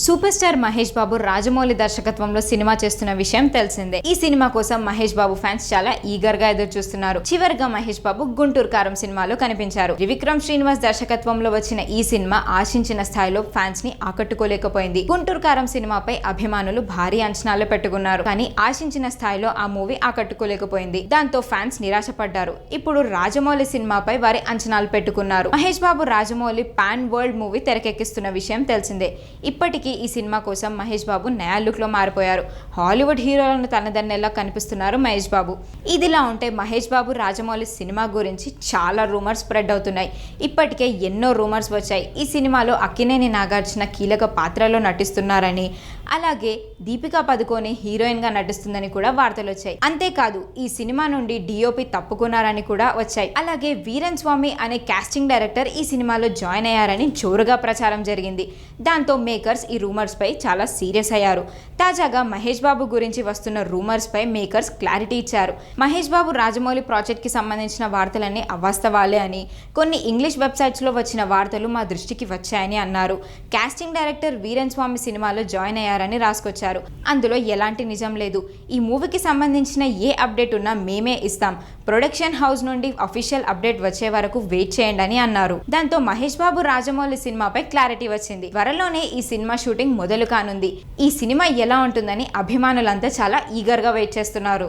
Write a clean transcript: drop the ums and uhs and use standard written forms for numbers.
Super star Mahesh Babu Rajamouli దర్శకత్వంలో cinema చేస్తున్న విషయం తెలిసిందే. ఈ సినిమా కోసం మహేష్ బాబు ఫ్యాన్స్ చాలా ఈగర్ గా ఎదురు చూస్తున్నారు. చివరిగా మహేష్ బాబు గుంటూరు కారం సినిమాలో కనిపించారు. త్రివిక్రమ్ శ్రీనివాస్ దర్శకత్వంలో వచ్చిన ఈ సినిమా ఆశించిన స్థాయిలో ఫ్యాన్స్ ని ఆకట్టుకోలేకపోయింది. గుంటూరు కారం సినిమాపై అభిమానులు భారీ అంచనాలు పెట్టుకున్నారు. కానీ ఆశించిన స్థాయిలో ఆ మూవీ ఆకట్టుకోలేకపోయింది. దాంతో ఫ్యాన్స్ నిరాశపడ్డారు. ఇప్పుడు రాజమౌళి సినిమాపై వారి అంచనాలు పెట్టుకున్నారు. Mahesh Babu Rajamouli pan world movie తెరకెక్కిస్తున్న విషయం తెలిసిందే. ఇప్పటికీ ఈ సినిమా కోసం మహేష్ బాబు నయా లుక్ లో మారిపోయారు. హాలీవుడ్ హీరోలను తనదన్నేలా కనిపిస్తున్నారు మహేష్ బాబు. ఇదిలా ఉంటే మహేష్ బాబు రాజమౌళి సినిమా గురించి చాలా రూమర్స్ స్ప్రెడ్ అవుతున్నాయి. ఇప్పటికే ఎన్నో రూమర్స్ వచ్చాయి. ఈ సినిమాలో అక్కినేని నాగార్జున కీలక పాత్రలో నటిస్తున్నారని, అలాగే దీపికా పదుకోని హీరోయిన్ గా నటిస్తుందని కూడా వార్తలు వచ్చాయి. అంతేకాదు ఈ సినిమా నుండి డిఓపి తప్పుకున్నారని కూడా వచ్చాయి. అలాగే వీరన్ స్వామి అనే కాస్టింగ్ డైరెక్టర్ ఈ సినిమాలో జాయిన్ అయ్యారని జోరుగా ప్రచారం జరిగింది. దాంతో మేకర్స్ ఈ రూమర్స్ పై చాలా సీరియస్ అయ్యారు. తాజాగా మహేష్ బాబు గురించి వస్తున్న రూమర్స్ పై మేకర్స్ క్లారిటీ ఇచ్చారు. మహేష్ బాబు రాజమౌళి ప్రాజెక్ట్ కి సంబంధించిన వార్తలన్నీ అవాస్తవాలే అని, కొన్ని ఇంగ్లీష్ వెబ్సైట్స్ లో వచ్చిన వార్తలు మా దృష్టికి వచ్చాయని అన్నారు. కాస్టింగ్ డైరెక్టర్ వీరన్ స్వామి సినిమాలో జాయిన్ అయ్యారని రాసుకొచ్చారు. అందులో ఎలాంటి నిజం లేదు. ఈ మూవీకి సంబంధించిన ఏ అప్డేట్ ఉన్నా మేమే ఇస్తాం. ప్రొడక్షన్ హౌస్ నుండి అఫీషియల్ అప్డేట్ వచ్చే వరకు వెయిట్ చేయండి అని అన్నారు. దాంతో మహేష్ బాబు రాజమౌళి సినిమాపై క్లారిటీ వచ్చింది. త్వరలోనే ఈ సినిమా షూటింగ్ మొదలు కానుంది. ఈ సినిమా ఎలా ఉంటుందని అభిమానులంతా చాలా ఈగర్ గా వెయిట్ చేస్తున్నారు.